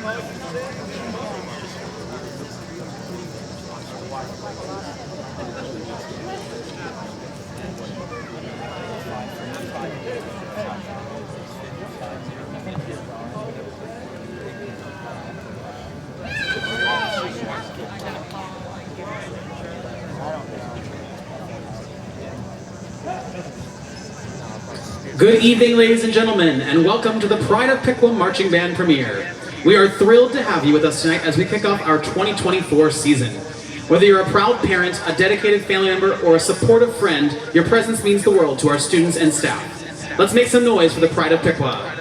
Good evening, ladies and gentlemen, and welcome to the Pride of Piqua Marching Band premiere. We are thrilled to have you with us tonight as we kick off our 2024 season. Whether you're a proud parent, a dedicated family member, or a supportive friend, your presence means the world to our students and staff. Let's make some noise for the Pride of Piqua.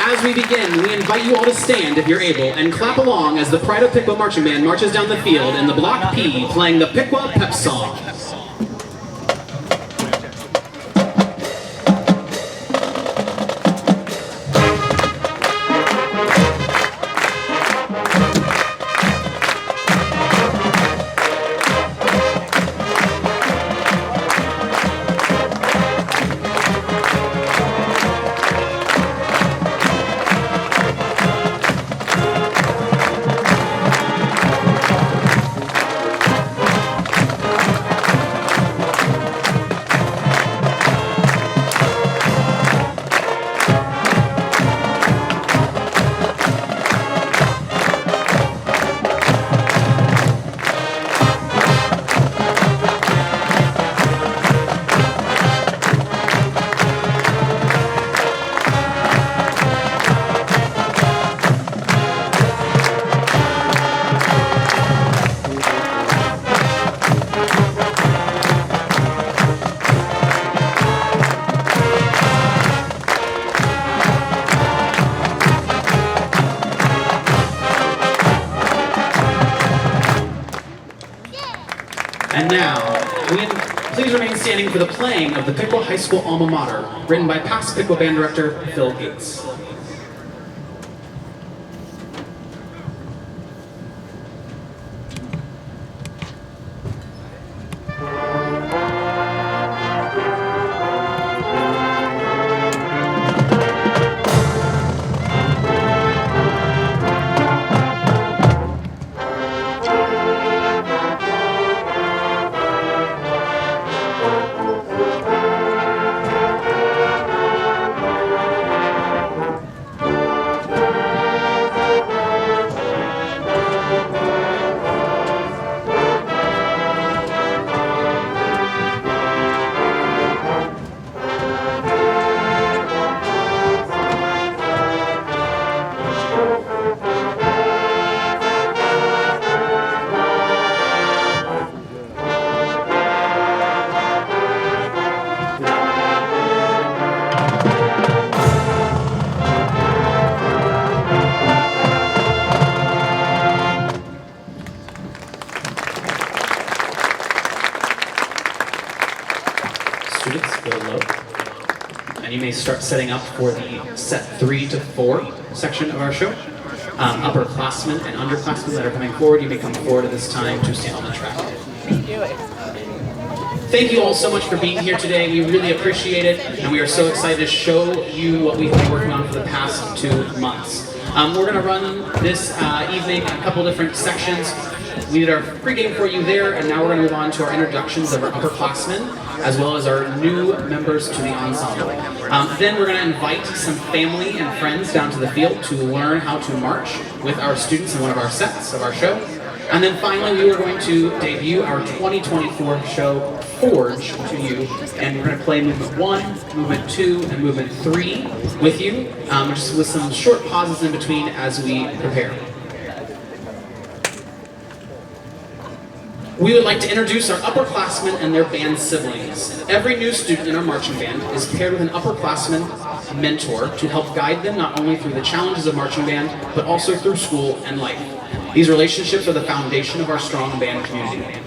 As we begin, we invite you all to stand if you're able and clap along as the Pride of Piqua Marching Band marches down the field in the Block P playing the Piqua Pep Song. And now, please remain standing for the playing of the Piqua High School Alma Mater, written by past Piqua Band Director Phil Gates. Students, go low. And you may start setting up for the set 3 to 4 section of our show. Upperclassmen and underclassmen that are coming forward, you may come forward at this time to stand on the track. Thank you all so much for being here today. We really appreciate it, and we are so excited to show you what we've been working on for the past 2 months. We're going to run this evening in a couple different sections. We did our pregame for you there, and now we're going to move on to our introductions of our upperclassmen, as well as our new members to the ensemble. Then we're going to invite some family and friends down to the field to learn how to march with our students in one of our sets of our show. And then finally, we are going to debut our 2024 show, Forge, to you. And we're going to play movement 1, movement 2, and movement 3 with you, just with some short pauses in between as we prepare. We would like to introduce our upperclassmen and their band siblings. Every new student in our marching band is paired with an upperclassman mentor to help guide them not only through the challenges of marching band, but also through school and life. These relationships are the foundation of our strong band community.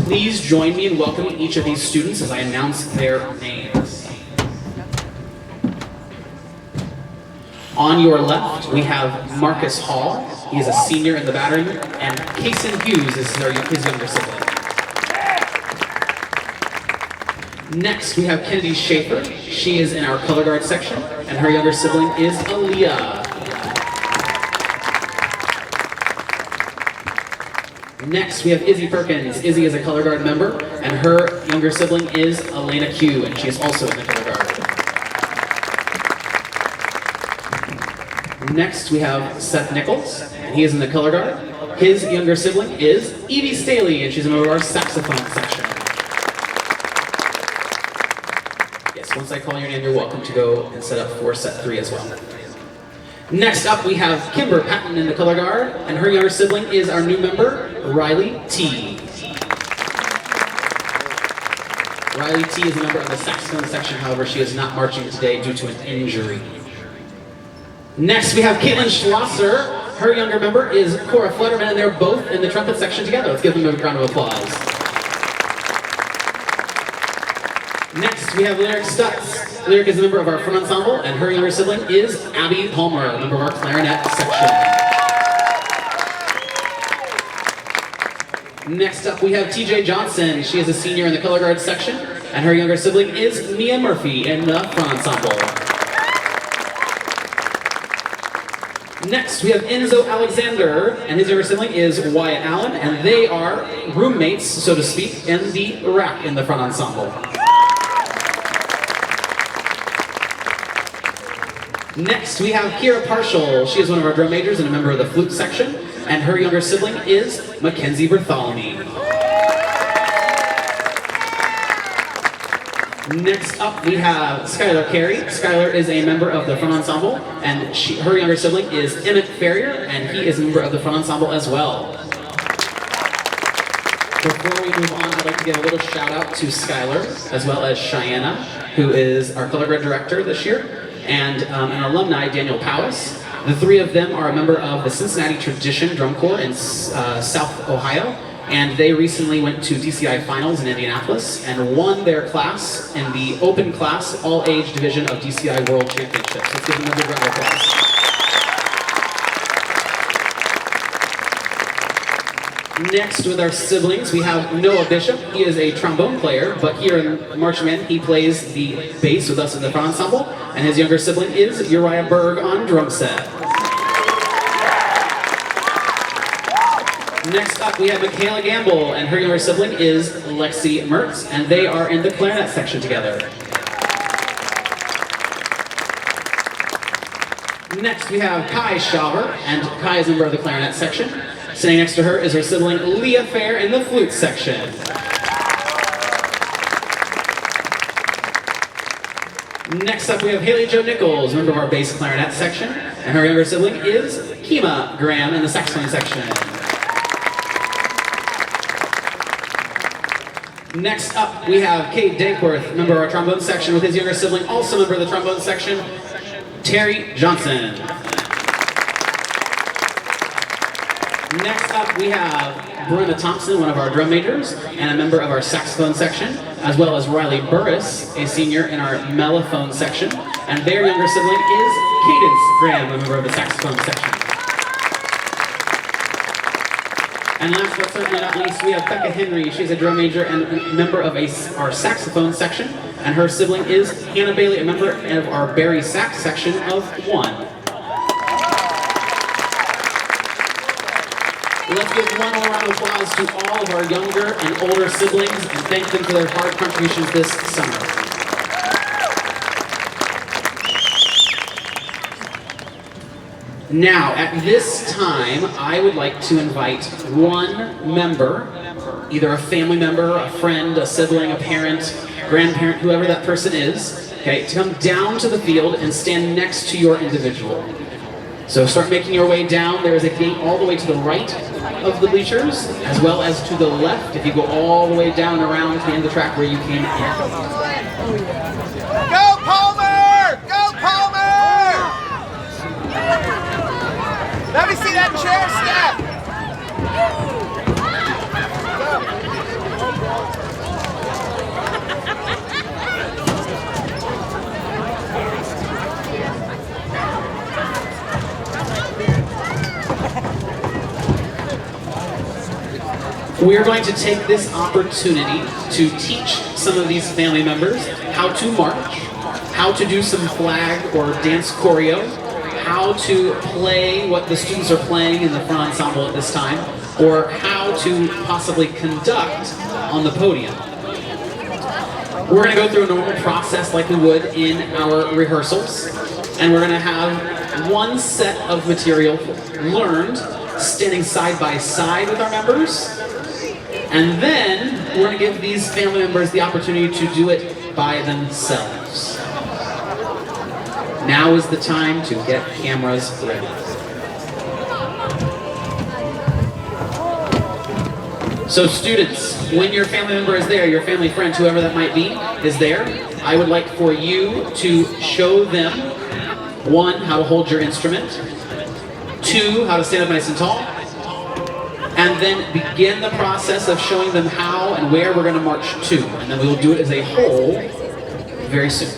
Please join me in welcoming each of these students as I announce their names. On your left, we have Marcus Hall. He is a senior in the battery, and Kason Hughes is his younger sibling. Next, we have Kennedy Schaefer. She is in our color guard section, and her younger sibling is Aaliyah. Next, we have Izzy Perkins. Izzy is a color guard member, and her younger sibling is Elena Q, and she is also in the color guard. Next, we have Seth Nichols, and he is in the color guard. His younger sibling is Evie Staley, and she's a member of our saxophone section. Yes, once I call your name, you're welcome to go and set up for set 3 as well. Next up, we have Kimber Patton in the color guard, and her younger sibling is our new member, Riley T. Riley T is a member of the saxophone section, however, she is not marching today due to an injury. Next, we have Caitlin Schlosser. Her younger member is Cora Flutterman, and they're both in the trumpet section together. Let's give them a round of applause. Next, we have Lyric Stutz. Lyric is a member of our front ensemble, and her younger sibling is Abby Palmer, a member of our clarinet section. Next up, we have TJ Johnson. She is a senior in the color guard section, and her younger sibling is Mia Murphy in the front ensemble. Next, we have Enzo Alexander, and his younger sibling is Wyatt Allen, and they are roommates, so to speak, in the rack in the front ensemble. Next, we have Kira Partial. She is one of our drum majors and a member of the flute section, and her younger sibling is Mackenzie Bartholomew. Next up, we have Skylar Carey. Skylar is a member of the front ensemble, and her younger sibling is Emmett Ferrier, and he is a member of the front ensemble as well. Before we move on, I'd like to give a little shout out to Skylar, as well as Cheyenne, who is our color guard director this year, and an alumni, Daniel Powis. The three of them are a member of the Cincinnati Tradition Drum Corps in South Ohio, and they recently went to DCI Finals in Indianapolis and won their class in the open class all-age division of DCI World Championships. Let's give them a big round of applause. Next, with our siblings, we have Noah Bishop. He is a trombone player, but here in Marching Band, he plays the bass with us in the front ensemble, and his younger sibling is Uriah Berg on drum set. Next up, we have Michaela Gamble, and her younger sibling is Lexi Mertz, and they are in the clarinet section together. Next, we have Kai Shaver, and Kai is a member of the clarinet section. Sitting next to her is her sibling Leah Fair in the flute section. Next up, we have Haley Jo Nichols, member of our bass clarinet section, and her younger sibling is Kima Graham in the saxophone section. Next up, we have Kate Dankworth, member of our trombone section, with his younger sibling, also member of the trombone section, Terry Johnson. Next up, we have Brenna Thompson, one of our drum majors, and a member of our saxophone section, as well as Riley Burris, a senior in our mellophone section, and their younger sibling is Cadence Graham, a member of the saxophone section. And last but certainly not least, we have Becca Henry. She's a drum major and a member of our saxophone section, and her sibling is Hannah Bailey, a member of our Barry Sax section of 1. Let's give one more round of applause to all of our younger and older siblings and thank them for their hard contributions this summer. Now, at this time, I would like to invite one member, either a family member, a friend, a sibling, a parent, grandparent, whoever that person is, okay, to come down to the field and stand next to your individual. So start making your way down. There is a gate all the way to the right of the bleachers, as well as to the left if you go all the way down around to the end of the track where you came in. Go Palmer! Go Palmer! Let me see that chair step! We're going to take this opportunity to teach some of these family members how to march, how to do some flag or dance choreo, how to play what the students are playing in the front ensemble at this time, or how to possibly conduct on the podium. We're going to go through a normal process like we would in our rehearsals, and we're going to have one set of material learned standing side by side with our members, and then we're going to give these family members the opportunity to do it by themselves. Now is the time to get cameras ready. So students, when your family member is there, your family friend, whoever that might be, is there, I would like for you to show them, 1, how to hold your instrument, 2, how to stand up nice and tall, and then begin the process of showing them how and where we're going to march to, and then we will do it as a whole very soon.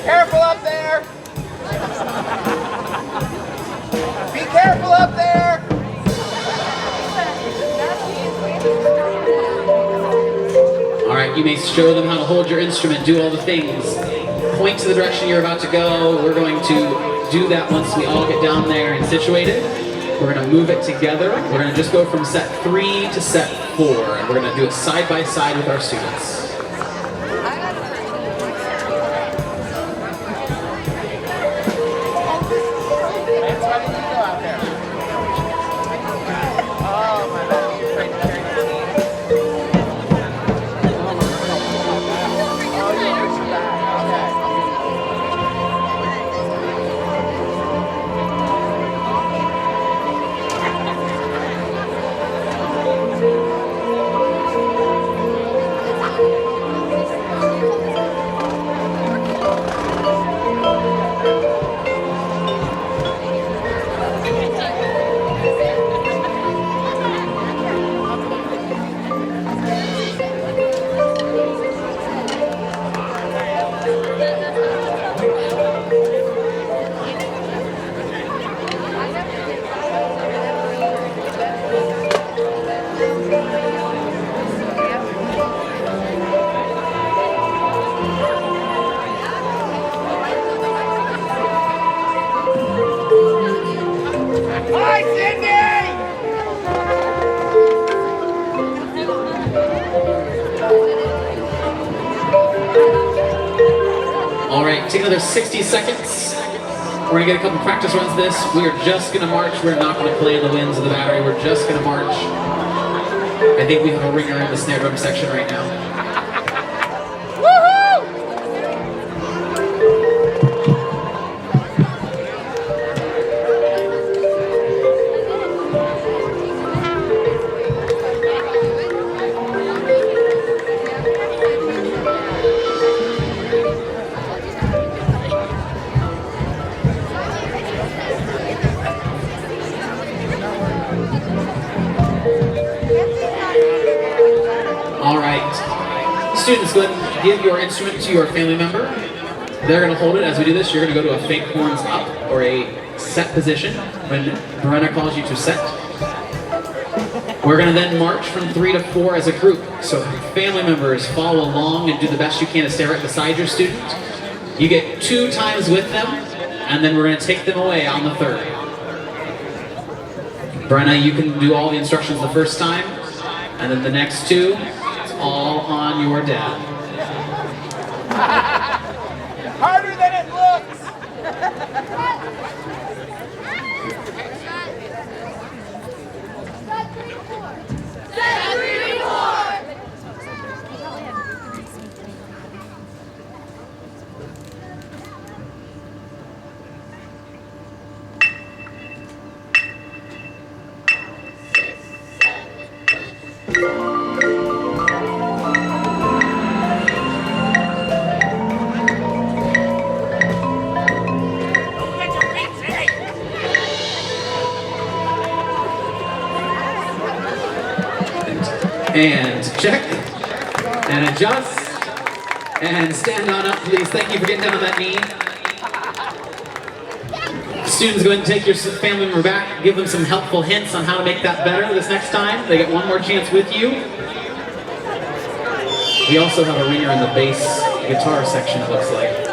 Careful up there! Be careful up there! All right, you may show them how to hold your instrument, do all the things. Point to the direction you're about to go. We're going to do that once we all get down there and situated. We're going to move it together. We're going to just go from set 3 to set 4, and we're going to do it side by side with our students. Hi, Cindy! All right, take another 60 seconds. We're gonna get a couple practice runs of this. We are just gonna march. We're not gonna play in the winds of the battery. We're just gonna march. I think we have a ringer in the snare drum section right now. All right, students, go ahead and give your instrument to your family member. They're going to hold it. As we do this, you're going to go to a fake horns up, or a set position, when Brenna calls you to set. We're going to then march from 3 to 4 as a group. So family members, follow along and do the best you can to stay right beside your student. You get 2 times with them, and then we're going to take them away on the 3rd. Brenna, you can do all the instructions the first time, and then the next 2, it's all on your dad. Harder than it looks! And check. And adjust. And stand on up, please. Thank you for getting down on that knee. Students, go ahead and take your family member back. Give them some helpful hints on how to make that better this next time. They get one more chance with you. We also have a ringer in the bass guitar section, it looks like.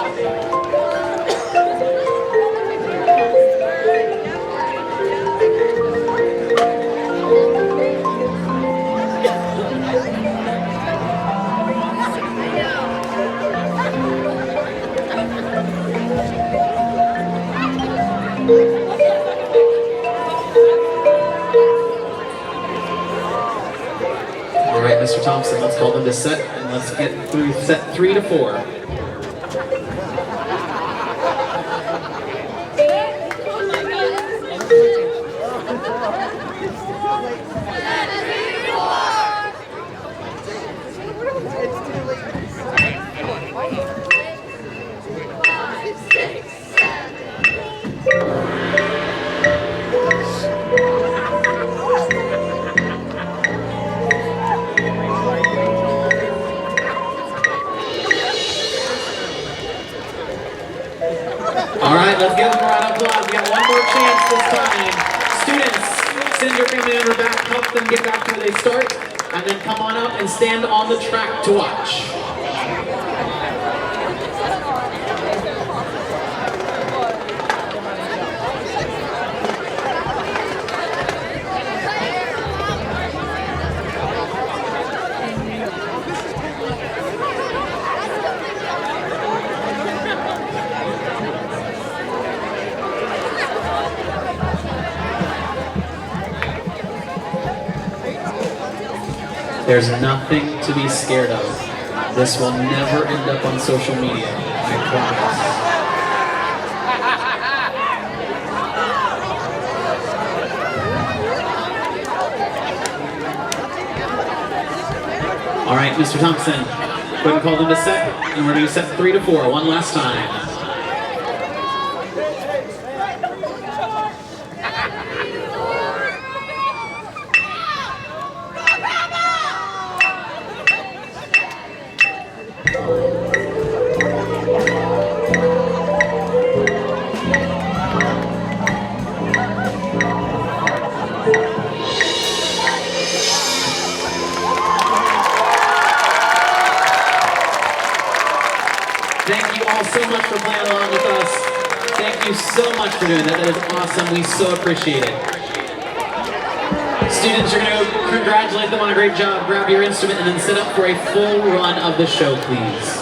All right, Mr. Thompson, let's call them to set, and let's get through set 3 to 4. All right, let's give them a round of applause. We got one more chance this time. Students, send your family member back, help them get back to where they start, and then come on up and stand on the track to watch. There's nothing to be scared of. This will never end up on social media, I promise. All right, Mr. Thompson, go ahead and call them to set, and we're going to do set 3 to 4, one last time. Thank you all so much for playing along with us. Thank you so much for doing that. That is awesome. We so appreciate it. Students, you're going to congratulate them on a great job. Grab your instrument and then sit up for a full run of the show, please.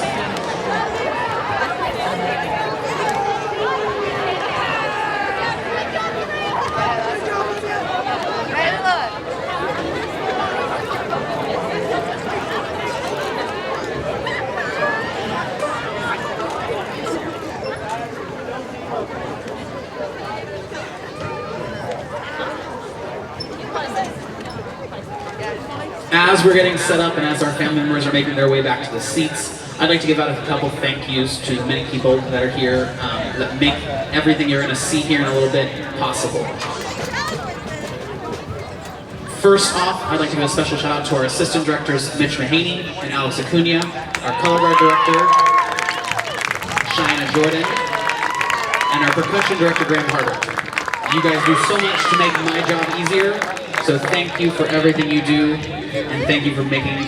As we're getting set up and as our family members are making their way back to the seats, I'd like to give out a couple thank yous to the many people that are here that make everything you're going to see here in a little bit possible. First off, I'd like to give a special shout out to our assistant directors, Mitch Mahaney and Alex Acuna, our color guard director, Cheyenne Jordan, and our percussion director, Graham Harder. You guys do so much to make my job easier, so thank you for everything you do, and thank you for making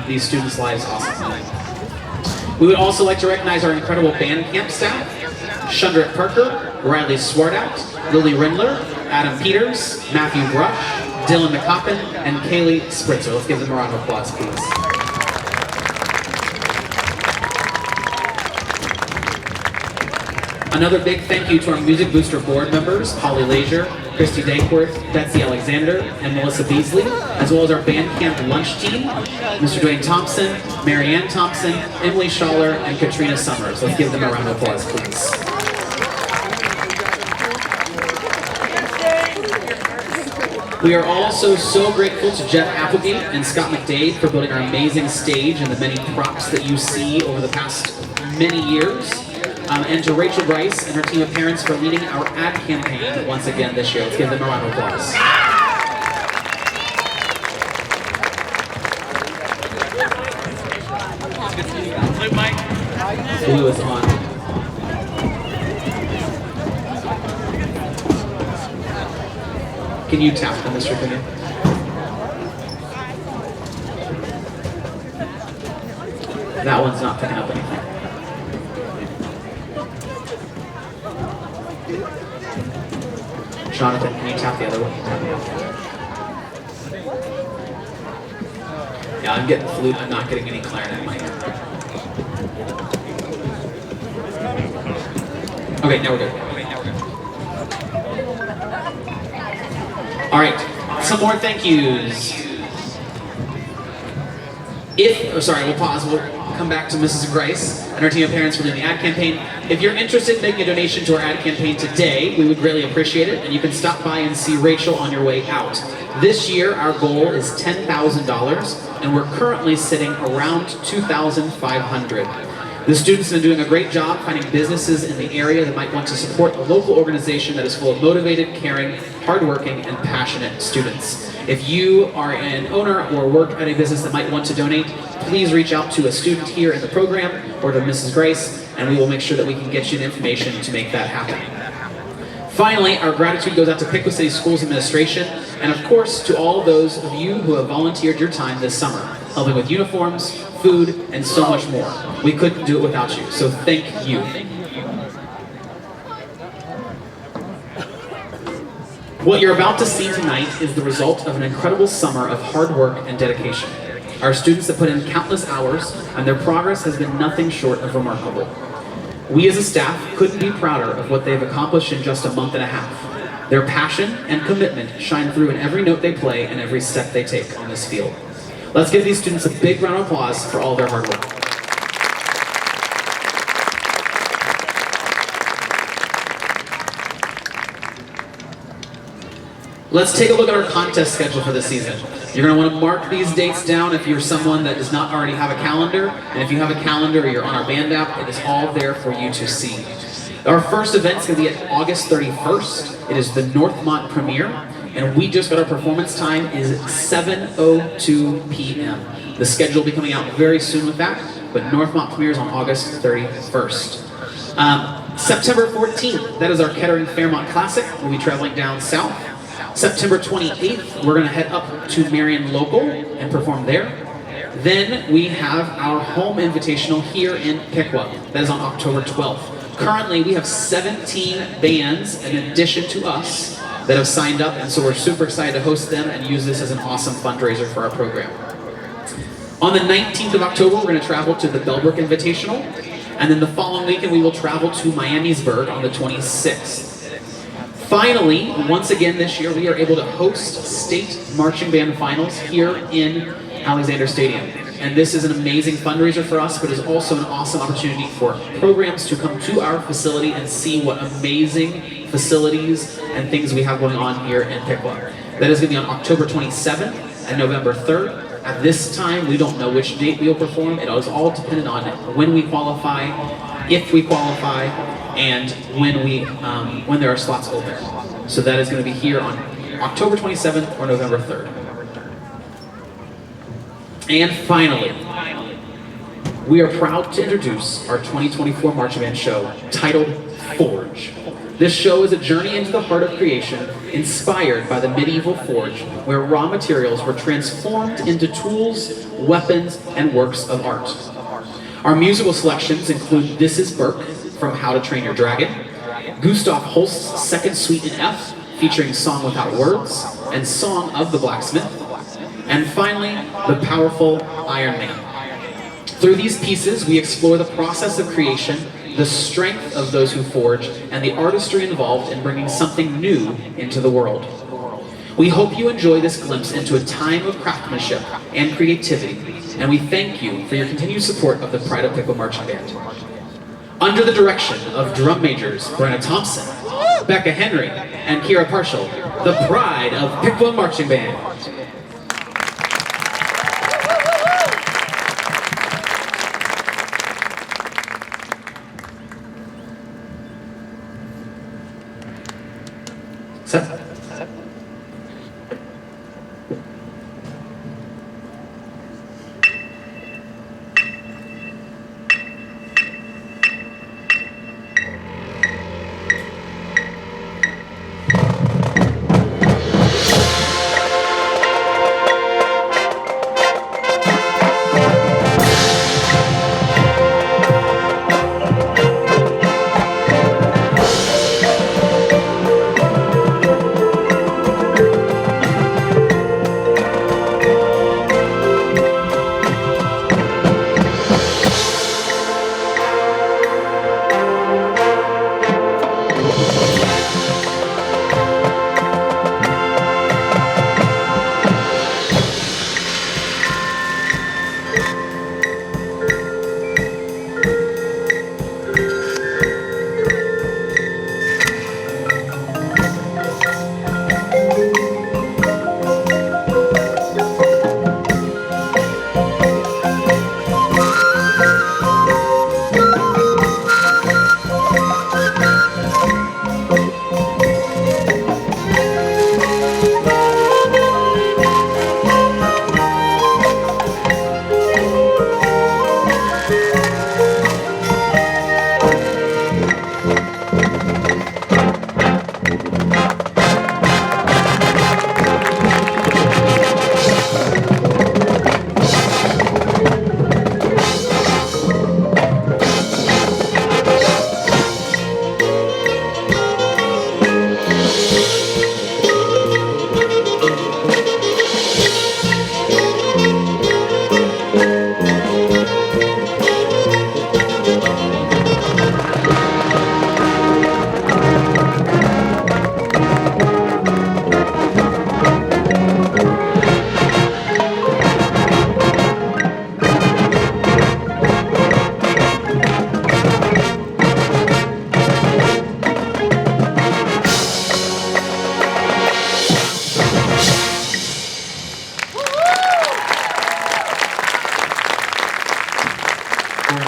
these students' lives awesome. We would also like to recognize our incredible band camp staff, Shundrick Parker, Riley Swartout, Lily Rindler, Adam Peters, Matthew Brush, Dylan McCoppin, and Kaylee Spritzer. Let's give them a round of applause, please. Another big thank you to our Music Booster board members, Holly Leisure, Christy Dankworth, Betsy Alexander, and Melissa Beasley, as well as our band camp lunch team, Mr. Dwayne Thompson, Marianne Thompson, Emily Schaller, and Katrina Summers. Let's give them a round of applause, please. We are also so grateful to Jeff Applegate and Scott McDade for building our amazing stage and the many props that you see over the past many years. And to Rachel Bryce and her team of parents for leading our ad campaign once again this year. Let's give them a round of applause. Blue is on. Can you tap them, Mr. Coogan? That one's not picking up anything. Jonathan, can you tap the other one? Yeah, I'm getting flute. I'm not getting any clarinet mic. Okay, now we're good. All right, some more thank yous. We'll pause. We'll come back to Mrs. Grice and our team of parents for doing the ad campaign. If you're interested in making a donation to our ad campaign today, we would greatly appreciate it, and you can stop by and see Rachel on your way out. This year, our goal is $10,000, and we're currently sitting around $2,500. The students have been doing a great job finding businesses in the area that might want to support a local organization that is full of motivated, caring, hardworking, and passionate students. If you are an owner or work at a business that might want to donate, please reach out to a student here in the program or to Mrs. Grace, and we will make sure that we can get you the information to make that happen. Finally, our gratitude goes out to Piqua City Schools Administration, and of course to all those of you who have volunteered your time this summer, helping with uniforms, food, and so much more. We couldn't do it without you, so thank you. What you're about to see tonight is the result of an incredible summer of hard work and dedication. Our students have put in countless hours, and their progress has been nothing short of remarkable. We as a staff couldn't be prouder of what they've accomplished in just a month and a half. Their passion and commitment shine through in every note they play and every step they take on this field. Let's give these students a big round of applause for all their hard work. Let's take a look at our contest schedule for this season. You're going to want to mark these dates down if you're someone that does not already have a calendar, and if you have a calendar or you're on our band app, it is all there for you to see. Our first event is going to be at August 31st. It is the Northmont premiere, and we just got our performance time is 7:02 p.m. The schedule will be coming out very soon with that, but Northmont premieres on August 31st. September 14th, that is our Kettering Fairmont Classic. We'll be traveling down south. September 28th, we're going to head up to Marion Local and perform there. Then we have our home invitational here in Piqua. That is on October 12th. Currently, we have 17 bands in addition to us that have signed up, and so we're super excited to host them and use this as an awesome fundraiser for our program. On the 19th of October, we're going to travel to the Bellbrook Invitational, and then the following weekend, we will travel to Miamisburg on the 26th. Finally, once again this year, we are able to host state marching band finals here in Alexander Stadium. And this is an amazing fundraiser for us, but is also an awesome opportunity for programs to come to our facility and see what amazing facilities and things we have going on here in Piqua. That is going to be on October 27th and November 3rd. At this time, we don't know which date we'll perform. It is all dependent on when we qualify, if we qualify, and when there are slots open. So that is going to be here on October 27th or November 3rd. And finally, we are proud to introduce our 2024 marching band show titled Forge. This show is a journey into the heart of creation, inspired by the medieval forge, where raw materials were transformed into tools, weapons, and works of art. Our musical selections include This Is Burke from How to Train Your Dragon, Gustav Holst's Second Suite in F, featuring Song Without Words, and Song of the Blacksmith, and finally, the powerful Iron Man. Through these pieces, we explore the process of creation, the strength of those who forge, and the artistry involved in bringing something new into the world. We hope you enjoy this glimpse into a time of craftsmanship and creativity, and we thank you for your continued support of the Pride of Piqua Marching Band. Under the direction of drum majors Brenna Thompson, Becca Henry, and Kira Partial, the Pride of Piqua Marching Band. Set.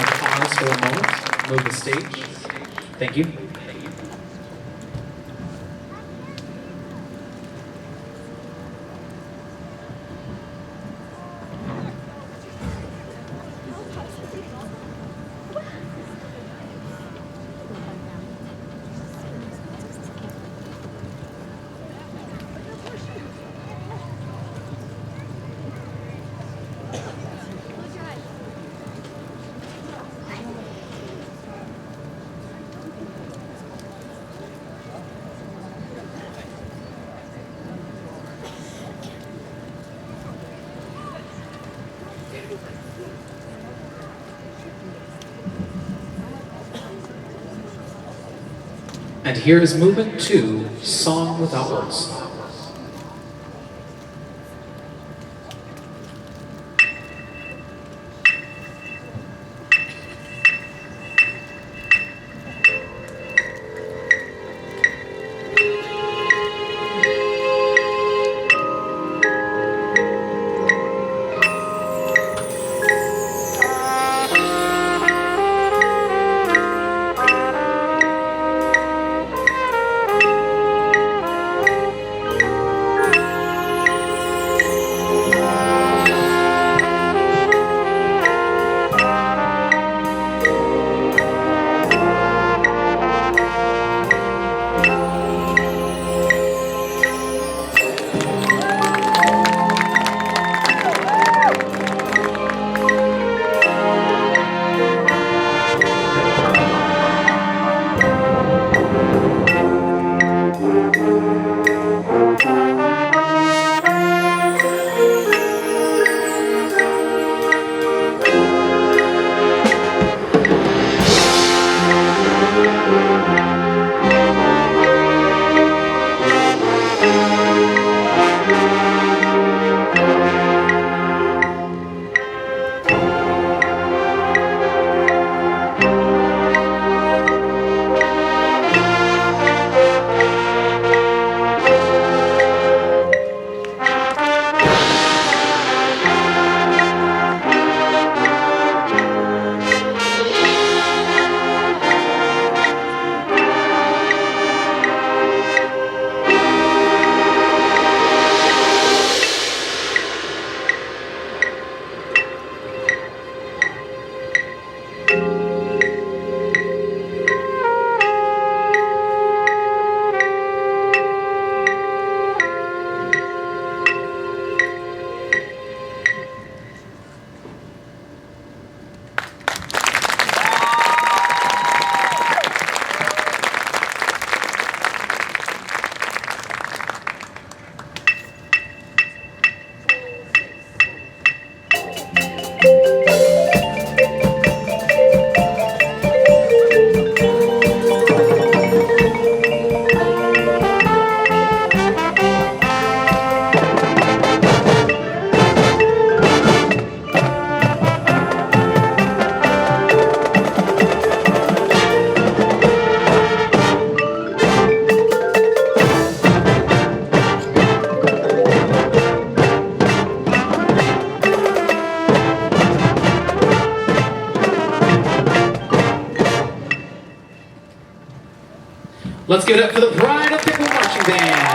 going to pause for a moment, move the stage. Thank you. And here is movement 2, Song Without Words. Let's give it up for the Pride of Piqua Marching Band.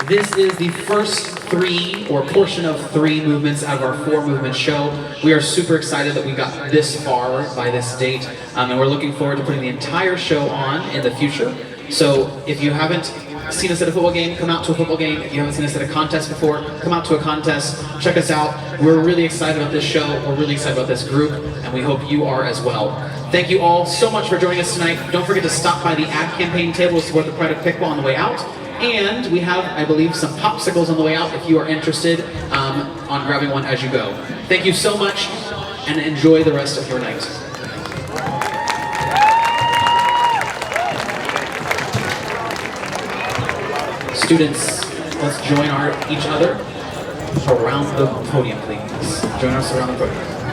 This is the first 3 or portion of 3 movements out of our 4 movement show. We are super excited that we got this far by this date, and we're looking forward to putting the entire show on in the future. So if you haven't seen us at a football game, come out to a football game. If you haven't seen us at a contest before, come out to a contest, check us out. We're really excited about this show, we're really excited about this group, and we hope you are as well. Thank you all so much for joining us tonight. Don't forget to stop by the ad campaign table to support the Pride of Piqua on the way out. And we have, I believe, some popsicles on the way out if you are interested on grabbing one as you go. Thank you so much, and enjoy the rest of your night. Students, let's join each other around the podium, please. Join us around the podium.